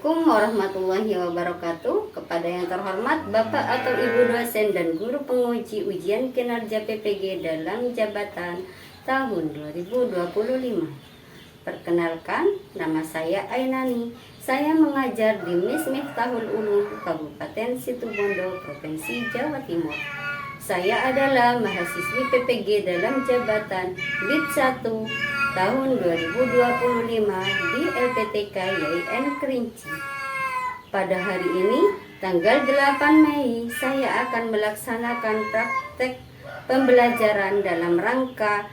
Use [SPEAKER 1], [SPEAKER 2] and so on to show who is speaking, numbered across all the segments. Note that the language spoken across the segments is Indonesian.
[SPEAKER 1] Assalamualaikum warahmatullahi wabarakatuh. Kepada yang terhormat Bapak atau Ibu dosen dan guru penguji ujian kinerja PPG dalam jabatan tahun 2025. Perkenalkan, nama saya Ainani. Saya mengajar di MIS Miftahul Ulum, Kabupaten Situbondo, Provinsi Jawa Timur. Saya adalah mahasiswi PPG dalam jabatan LID 1 tahun 2025 di LPTK YIN Kerinci. Pada hari ini, tanggal 8 Mei, saya akan melaksanakan praktek pembelajaran dalam rangka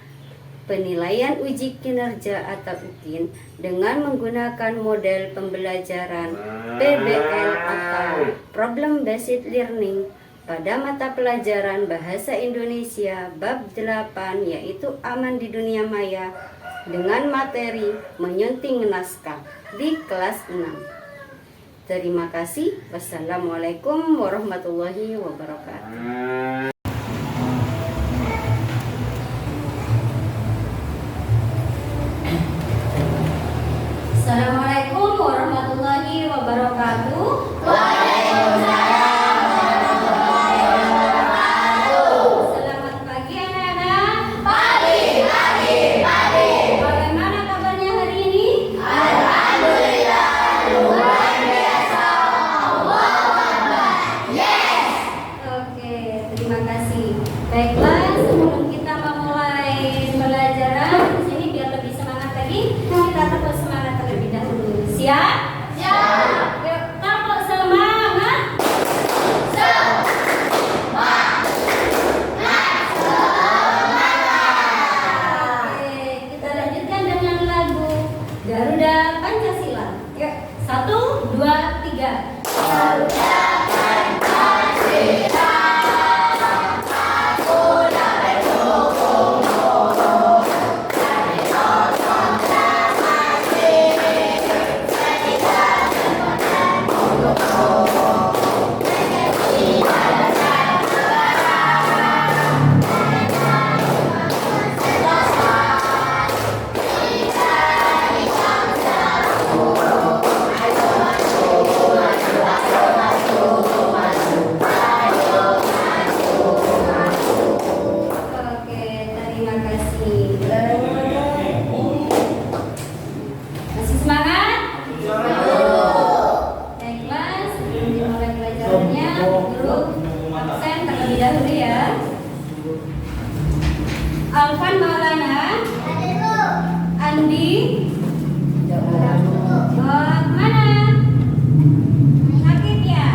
[SPEAKER 1] penilaian uji kinerja atau UKIN dengan menggunakan model pembelajaran PBL atau Problem Based Learning pada mata pelajaran Bahasa Indonesia bab 8, yaitu Aman di Dunia Maya, dengan materi menyunting naskah di kelas 6. Terima kasih. Wassalamualaikum warahmatullahi wabarakatuh. Assalamualaikum warahmatullahi wabarakatuh. Baiklah, sebelum kita memulai pembelajaran di sini biar lebih semangat lagi, kita tepuk semangat terlebih dahulu. Siap? Siap. Yuk, tepuk semangat. Semangat. Oke, kita lanjutkan dengan lagu Garuda Pancasila. Yuk, 1, 2, 3. Garuda Pancasila. Alvan Maulana, Andi, mana? Sakit ya?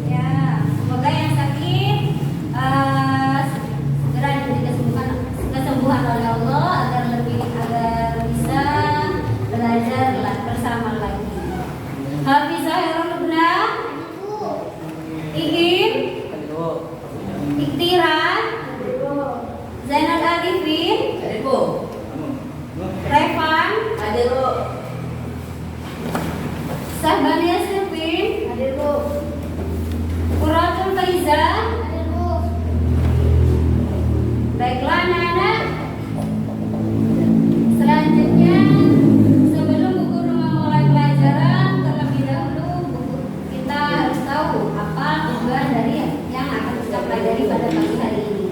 [SPEAKER 1] Ya, semoga yang sakit segera diberi kesembuhan oleh Allah agar bisa belajar bersama lagi. Hafizah Herul Lubna, Iim, Iktiran, Zainal Arifin, Revan, Sahbania Sirvin, Quratul Faiza. Baiklah anak-anak, selanjutnya sebelum Bu Guru memulai pelajaran, terlebih dahulu kita harus tahu apa tujuan dari yang akan kita pelajari pada pagi hari ini.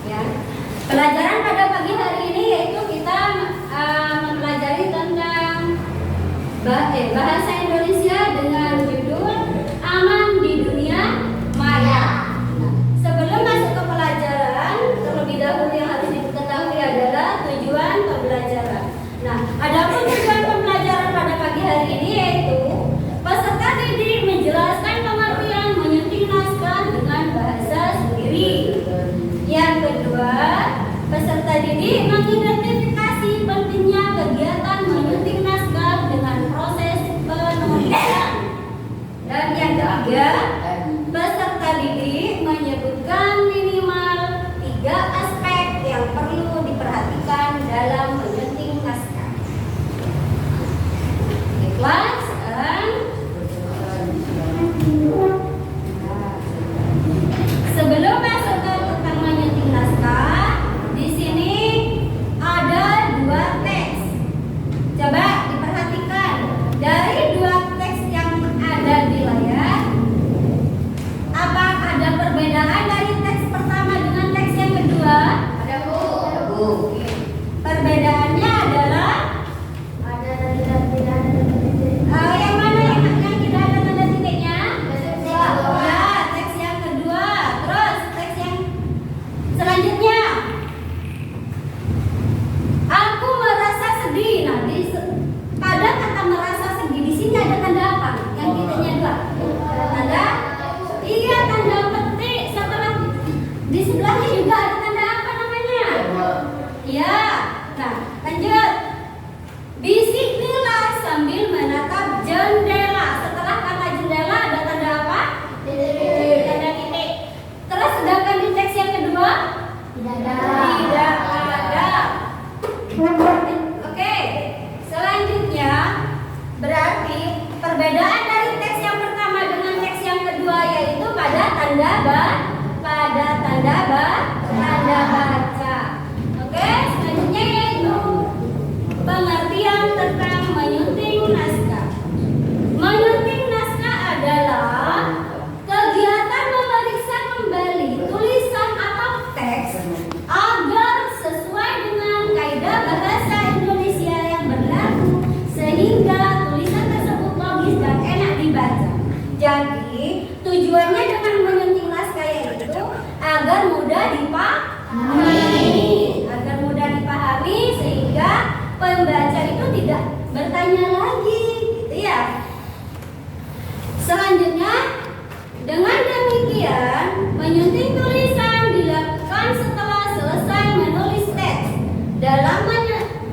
[SPEAKER 1] Ya. Pelajaran pada pagi hari ini yaitu kita mempelajari tentang bahasa Indonesia dengan judul Aman di Dunia Maya. Nah, sebelum masuk ke pelajaran, terlebih dahulu yang harus diketahui adalah tujuan pembelajaran. Nah, adapun tujuan pembelajaran pada pagi hari ini yaitu peserta didik menjelaskan pengertian menyunting naskah dengan bahasa sendiri. Yang kedua, peserta didik mengidentifikasi pentingnya kegiatan menyunting naskah dengan proses penulisan. Dan yang ketiga, peserta didik menyebutkan minimal 3 aspek yang perlu diperhatikan dalam menyunting naskah.
[SPEAKER 2] Perbedaan dari teks yang pertama dengan teks yang kedua yaitu pada tanda baca. Oke, selanjutnya yaitu pengertian tentang menyunting naskah. Menyunting naskah adalah kegiatan memeriksa kembali tulisan atau teks agar sesuai dengan kaidah bahasa Indonesia yang berlaku sehingga tulisan tersebut logis dan enak dibaca. Jadi tujuannya dengan menyunting naskah yaitu agar mudah dipahami sehingga pembaca itu tidak bertanya lagi, gitu ya. Selanjutnya, dengan demikian menyunting tulisan dilakukan setelah selesai menulis teks. Dalam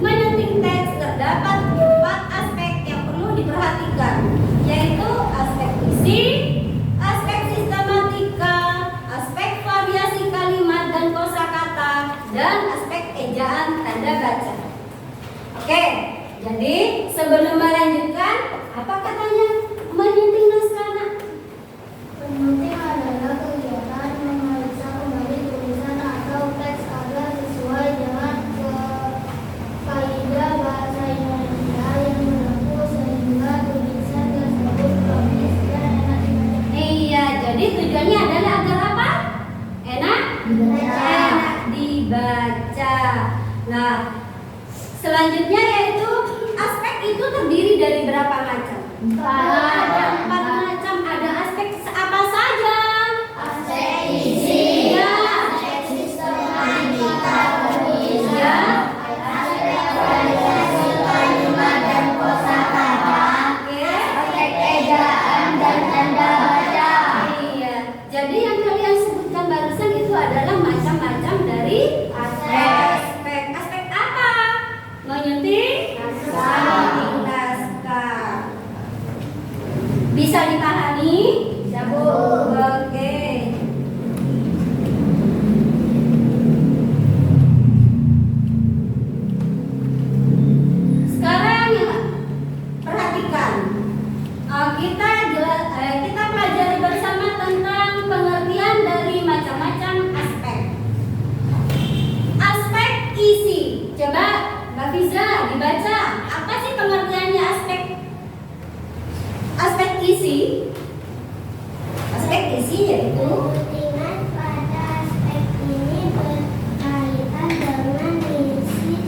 [SPEAKER 2] menyunting teks terdapat 4 aspek yang perlu diperhatikan, yaitu aspek isi, aspek sistematika, aspek variasi kalimat dan kosakata, dan aspek ejaan tanda baca. Oke, jadi sebelum melanjutkan, apa katanya menyunting naskah, Nak?
[SPEAKER 3] Menyunting adalah kegiatan memeriksa kembali tulisan atau teks agar sesuai dengan kaidah bahasa Indonesia yang berlaku sehingga tulisan tersebut logis dan enak dibaca.
[SPEAKER 2] Iya, jadi tujuannya adalah agar apa? Enak dibaca. Nah, selanjutnya yaitu aspek itu terdiri dari berapa macam? Ada 4 macam. Ada aspek apa saja?
[SPEAKER 3] Aspek isi, aspek sistematika,
[SPEAKER 2] Ya,
[SPEAKER 3] aspek variasi kalimat dan kosakata,
[SPEAKER 2] oke.
[SPEAKER 3] aspek ejaan dan tanda baca.
[SPEAKER 2] Iya. Jadi yang kalian sebutkan barusan itu adalah macam-macam dari aspek. Aspek apa? Menyunting naskah. Bisa dipahami?
[SPEAKER 3] Bisa, Bu.
[SPEAKER 2] Oke. Sekarang perhatikan. Kita pelajari bersama tentang pengertian dari macam-macam aspek. Aspek isi. Coba Mbak Fiza dibaca. Apa sih pengertiannya aspek isi? Aspek isi yaitu
[SPEAKER 3] Pengertian pada aspek ini berkaitan dengan isi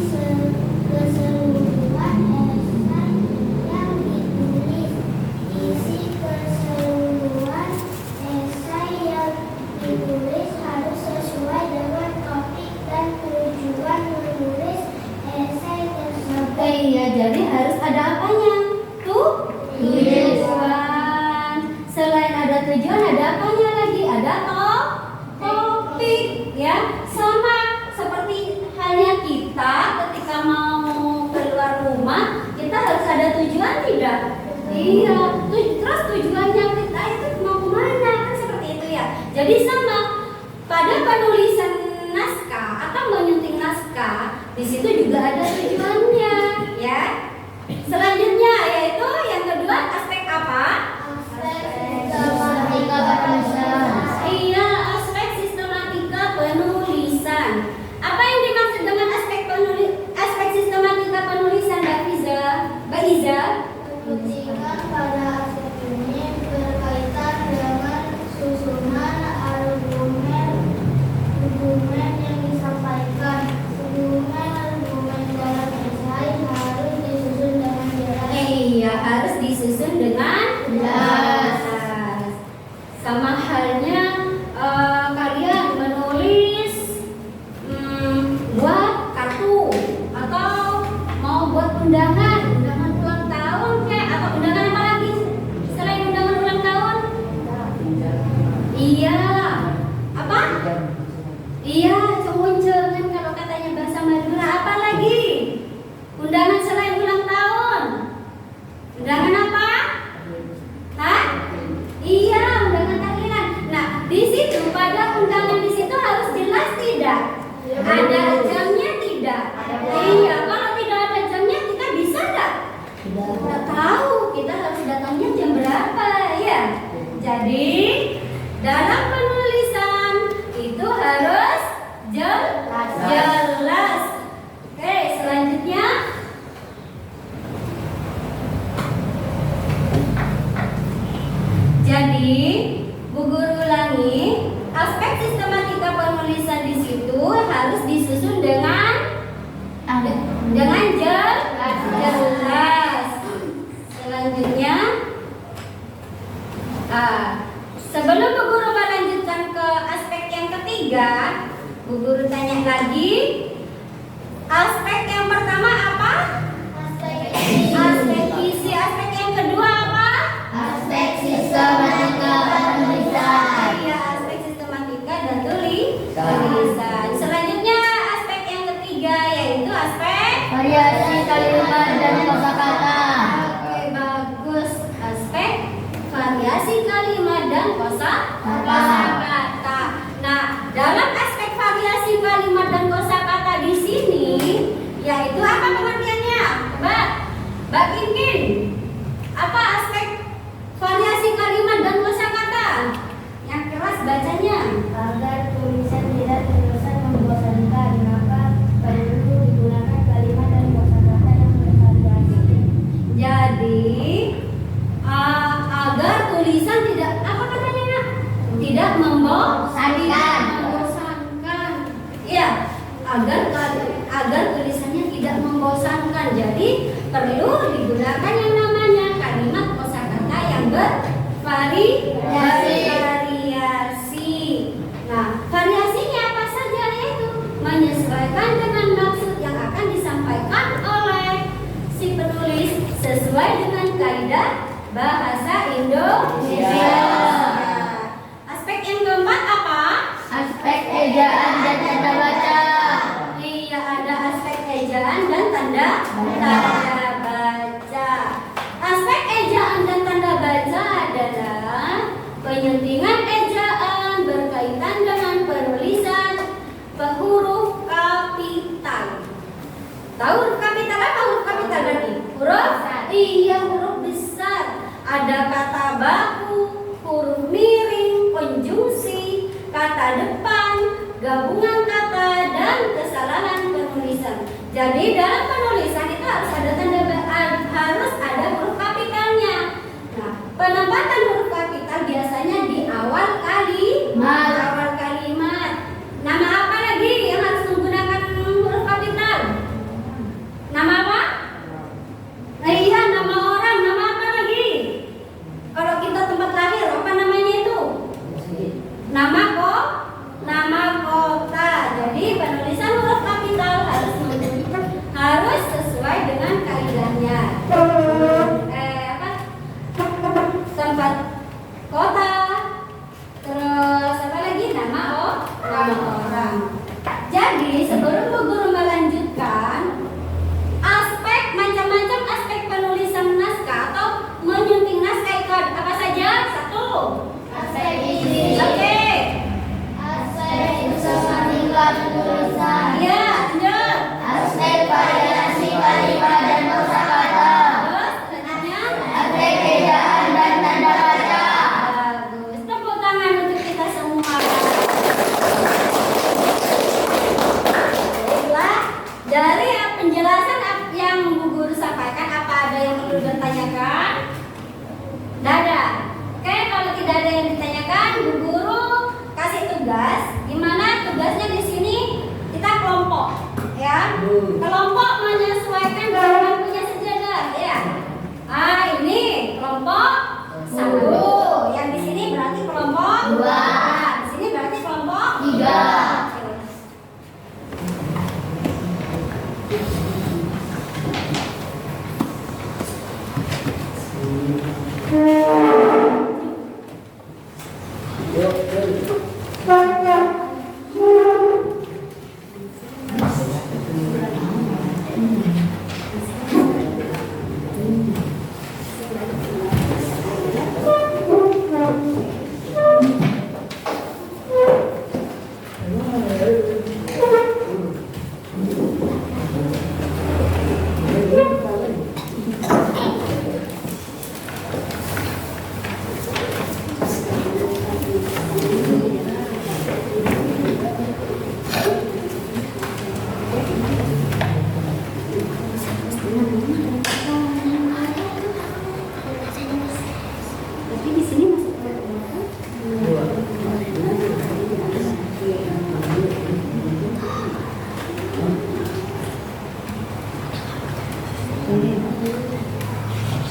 [SPEAKER 3] keseluruhan esai yang ditulis. Isi keseluruhan esai yang ditulis harus sesuai dengan topik dan tujuan menulis esai tersebut.
[SPEAKER 2] iya, jadi harus ada apanya? Tujuan. Selain ada tujuan, ada apanya lagi? Ada topik, ya. Sama seperti halnya kita ketika mau keluar rumah, kita harus ada tujuan tidak? Iya. Terus tujuannya kita itu mau kemana? Kan seperti itu ya. Jadi sama pada penulisan naskah atau menyunting naskah, di situ juga ada tujuannya, ya. Selanjutnya yaitu yang kedua aspek apa?
[SPEAKER 3] Sistematika penulisan.
[SPEAKER 2] Iya, aspek sistematika penulisan. Apa yang dimaksud dengan aspek sistematika penulisan, Mbak Fiza? Mbak Iza?
[SPEAKER 3] Pengertian pada aspek ini berkaitan dengan susunan argumen yang disampaikan. Argumen dalam esai harus disusun dengan jelas.
[SPEAKER 2] Iya, harus disusun dengan jelas. Sama halnya kalian menulis buat kartu atau mau buat undangan ulang tahun kayak atau undangan apa lagi selain undangan ulang tahun? Iya. Apa? Iya, cemuncul kan kalau katanya bahasa Madura. Apa lagi? Undangan selain ulang tahun. Undangan apa? Hah? Iya, undangan tahlilan. Nah, di situ pada undangan di situ harus jelas tidak? Ada jamnya tidak? Iya, kalau tidak ada jamnya kita bisa dengan jelas. Selanjutnya, sebelum Bu Guru melanjutkan ke aspek yang ketiga, Bu Guru tanya lagi, aspek yang pertama apa? Aspek visi. Aspek yang kedua apa?
[SPEAKER 3] Aspek sistematika penulisan.
[SPEAKER 2] Iya, aspek sistematika dan tulisan. Selanjutnya aspek yang ketiga yaitu aspek
[SPEAKER 3] Variasi kalimat dan kosakata.
[SPEAKER 2] Oke, bagus. Aspek variasi kalimat dan kosakata. Nah, dalam aspek variasi kalimat dan kosakata di sini yaitu apa pengertiannya? Coba, Mbak Kinkin. Apa aspek variasi kalimat dan kosakata? Yang keras bacanya.
[SPEAKER 3] Agar tulisan tidak terkesan membosankan, maka perlu digunakan kalimat dan kosakata yang bervariasi.
[SPEAKER 2] Jadi agar tulisan tidak apa katanya Nak? Tidak membosankan. Iya, agar tulisannya tidak membosankan. Jadi perlu digunakan yang namanya kalimat kosakata yang bervariasi. Nah, variasinya apa saja yaitu menyesuaikan dengan maksud yang akan disampaikan oleh si penulis sesuai dengan kaidah bahasa Indonesia. Aspek yang keempat apa?
[SPEAKER 3] Aspek ejaan dan tanda baca.
[SPEAKER 2] Iya, ada aspek ejaan dan tanda baca. Aspek ejaan dan tanda baca adalah penyuntingan ejaan berkaitan dengan penulisan huruf kapital. Tahu huruf kapital apa huruf kapital tadi? Huruf? Iya, huruf besar. Ada kata baku, huruf miring, konjungsi, kata depan, gabungan kata, dan kesalahan penulisan. Jadi dalam penulisan itu harus ada harus ada huruf kapitalnya. Nah, penempatan huruf kapital biasanya di awal kalimat. Nama apa lagi yang harus menggunakan huruf kapital? Nama apa? Iya, nama orang. Nama apa lagi? Kalau kita tempat lahir, apa namanya itu? Nama kota. Jadi penulisan huruf kapital harus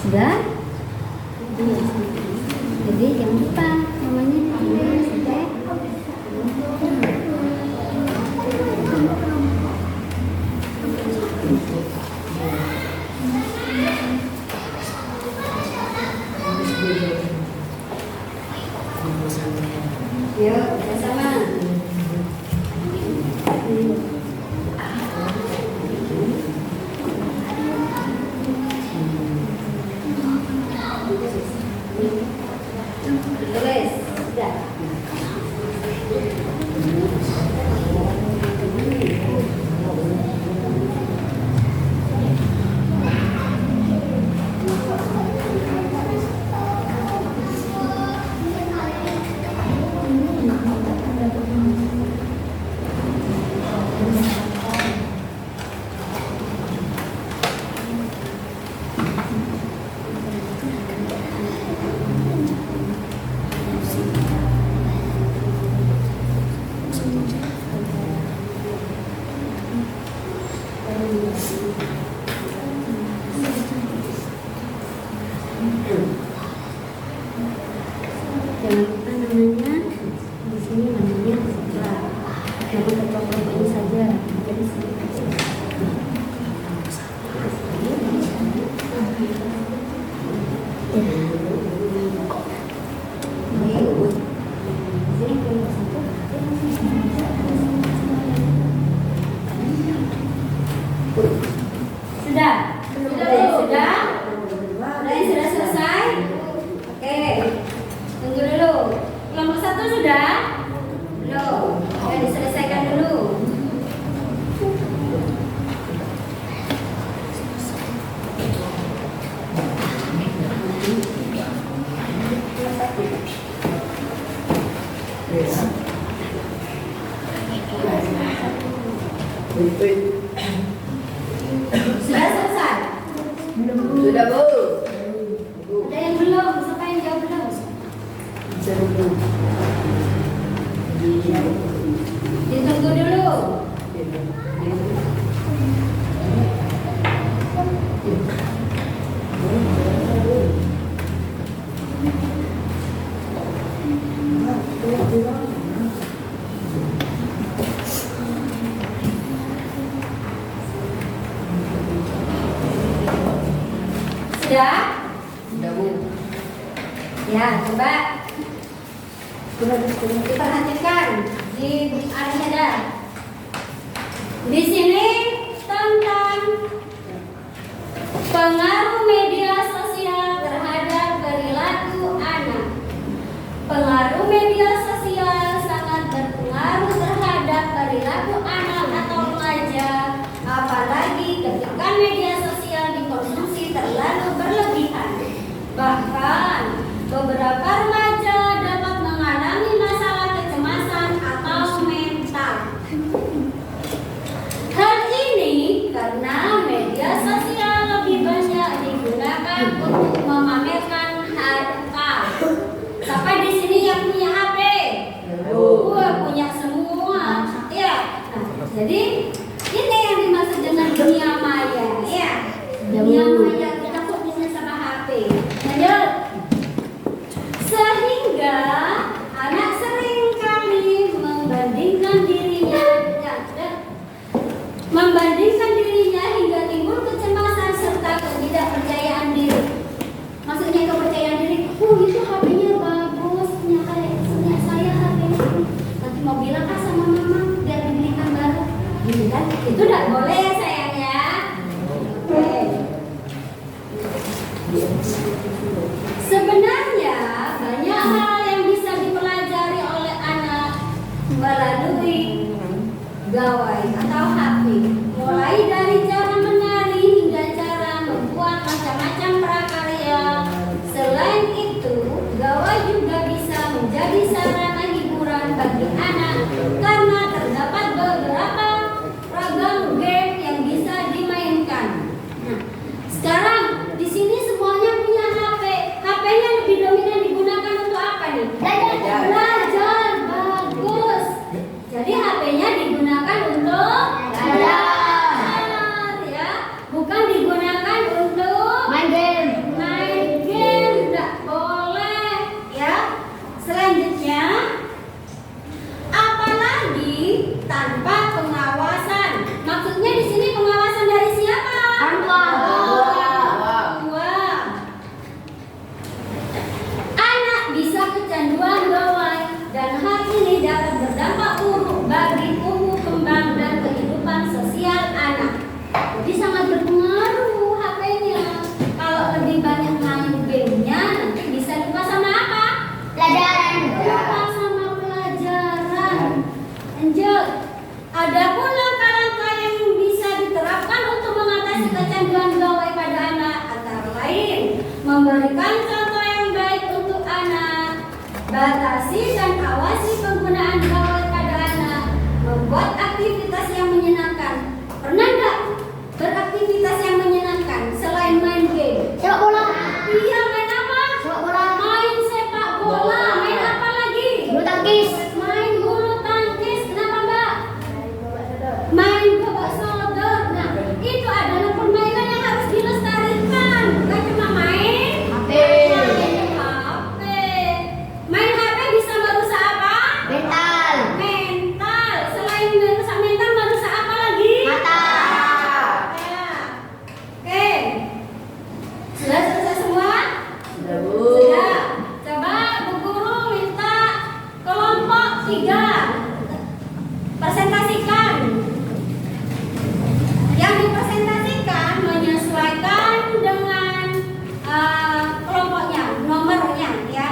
[SPEAKER 2] Sudah? Jadi jangan lupa namanya tulis, oke?
[SPEAKER 1] Yuk, bersama. Tulis, sudah. Jangan lupa namanya di sini namanya setelah nama ketua kelompok ini saja. Jadi
[SPEAKER 2] sudah? Sudah? Yang sudah selesai? Oke. Tunggu dulu. Kelompok 1 sudah? Belum. Oke, diselesaikan dulu. Sudah selesai?
[SPEAKER 1] Sudah, Bu.
[SPEAKER 2] Ada yang belum? Siapa yang jawab belum? Ditunggu dulu. Sudah?
[SPEAKER 1] Sudah, Bu.
[SPEAKER 2] Ya, coba diperhatikan di arahnya. Di sini tentang pengaruh media sosial terhadap perilaku anak. Pengaruh media sosial sangat berpengaruh terhadap perilaku anak atau pelajar, apalagi ketika media sosial dikonsumsi terlalu berlebihan. Bahkan beberapa remaja dapat mengalami masalah kecemasan atau mental. Hal ini karena media sosial lebih banyak digunakan untuk memamerkan harta. Sampai di sini yang punya HP? Punya semua. Ya. Nah, jadi ini yang dimaksud dengan dunia maya, ya. Dunia maya kita fokusnya sama HP. Lanjut. batasi dan awasi penggunaan gawai pada anak. Membuat aktivitas yang menyenangkan. Pernah nggak beraktivitas yang menyenangkan selain main game?
[SPEAKER 3] Sepak bola.
[SPEAKER 2] Iya, main apa?
[SPEAKER 3] Sepak bola.
[SPEAKER 2] Main sepak bola. Main apa lagi?
[SPEAKER 3] Bulu tangkis.
[SPEAKER 2] Main bulu tangkis. Kenapa Mbak? Main gobak sodor. Nah, itu adalah permainan yang harus dilestarikan. Bukan cuma main
[SPEAKER 3] HP.
[SPEAKER 2] HP. Main HP bisa merusak apa?
[SPEAKER 3] Mental.
[SPEAKER 2] Mental. Selain merusak mental, merusak apa lagi?
[SPEAKER 3] Mata.
[SPEAKER 2] Ya. Oke. Sudah selesai semua?
[SPEAKER 1] Sudah, Bu.
[SPEAKER 2] Sudah. Coba Bu Guru minta kelompok 3 presentasikan. Yang dipresentasikan menyesuaikan dengan kelompoknya, nomornya ya.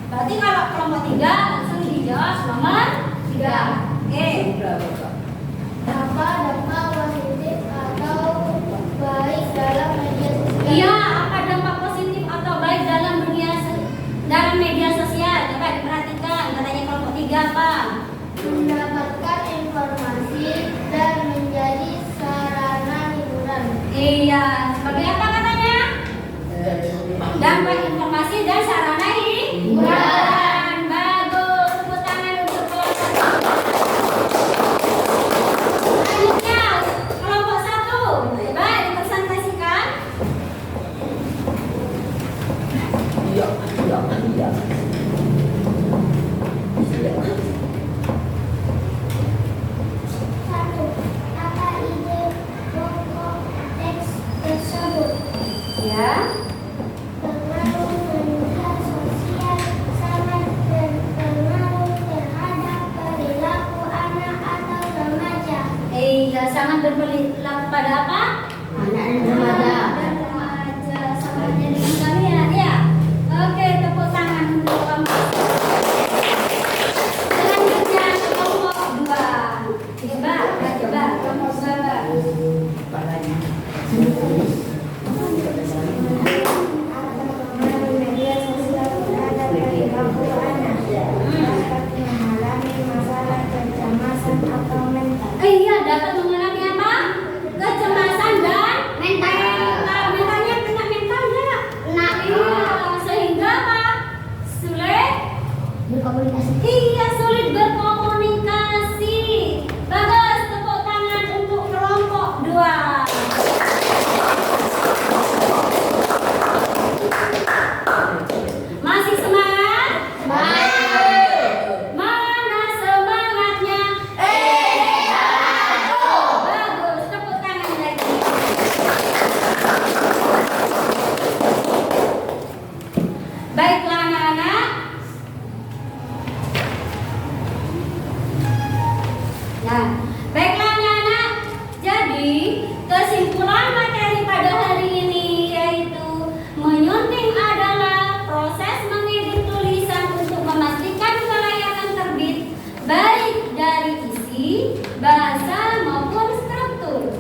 [SPEAKER 2] Berarti kalau kelompok 3 langsung dijawab nomor 3. Oke.
[SPEAKER 3] Dampak positif atau baik dalam media sosial.
[SPEAKER 2] Iya, apa dampak positif atau baik dalam dalam media sosial? Coba diperhatikan, katanya kelompok 3 apa?
[SPEAKER 3] Mendapatkan informasi dan menjadi sarana hiburan.
[SPEAKER 2] Iya, sebagai apa katanya? Dampak informasi dan sarana hiburan. Bagus, tepuk tangan untuk kelompok. Selanjutnya, kelompok 1. Coba dipresentasikan.
[SPEAKER 3] Satu, apa ide pokok teks tersebut?
[SPEAKER 2] Ya.
[SPEAKER 3] Pengaruh media sosial sangat berpengaruh terhadap perilaku anak atau remaja.
[SPEAKER 2] Iya, sangat berperilaku pada apa?
[SPEAKER 1] Anak dan remaja.
[SPEAKER 2] Dan remaja. Samanya dengan kalian ya. Oke, tepuk tangan untuk kelompok. Selanjutnya kelompok 2. Coba kelompok 2.
[SPEAKER 3] Media sosial terhadap perilaku anak dapat mengalami masalah kecemasan atau mental.
[SPEAKER 2] Iya, dapat mengalami apa? Kecemasan dan
[SPEAKER 3] Mental.
[SPEAKER 2] Mentalnya kena mental ya?
[SPEAKER 3] Nah,
[SPEAKER 2] Iya, sehingga apa? Sulit.
[SPEAKER 3] berkomunikasi.
[SPEAKER 2] Iya, sulit berkomunikasi. Bagus, tepuk tangan untuk kelompok 2. Masih semangat? Mana semangatnya? Bagus, tepuk tangan lagi. Baiklah anak-anak. Nah, baiklah anak-anak. Jadi, kesimpulan materi pada hari ini yaitu menyunting adalah proses mengedit tulisan untuk memastikan kelayakan terbit baik dari isi, bahasa maupun struktur.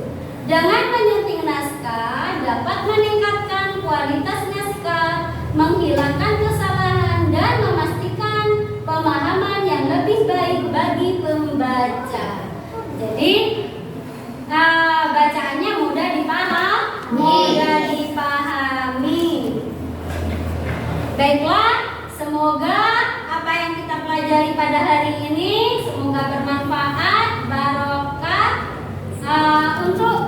[SPEAKER 2] Dengan menyunting naskah dapat meningkatkan kualitas naskah, menghilangkan kesalahan dan memastikan pemahaman yang lebih baik bagi pembaca. Jadi bacaannya mudah dipahami. Baiklah, semoga apa yang kita pelajari pada hari ini semoga bermanfaat, barokah untuk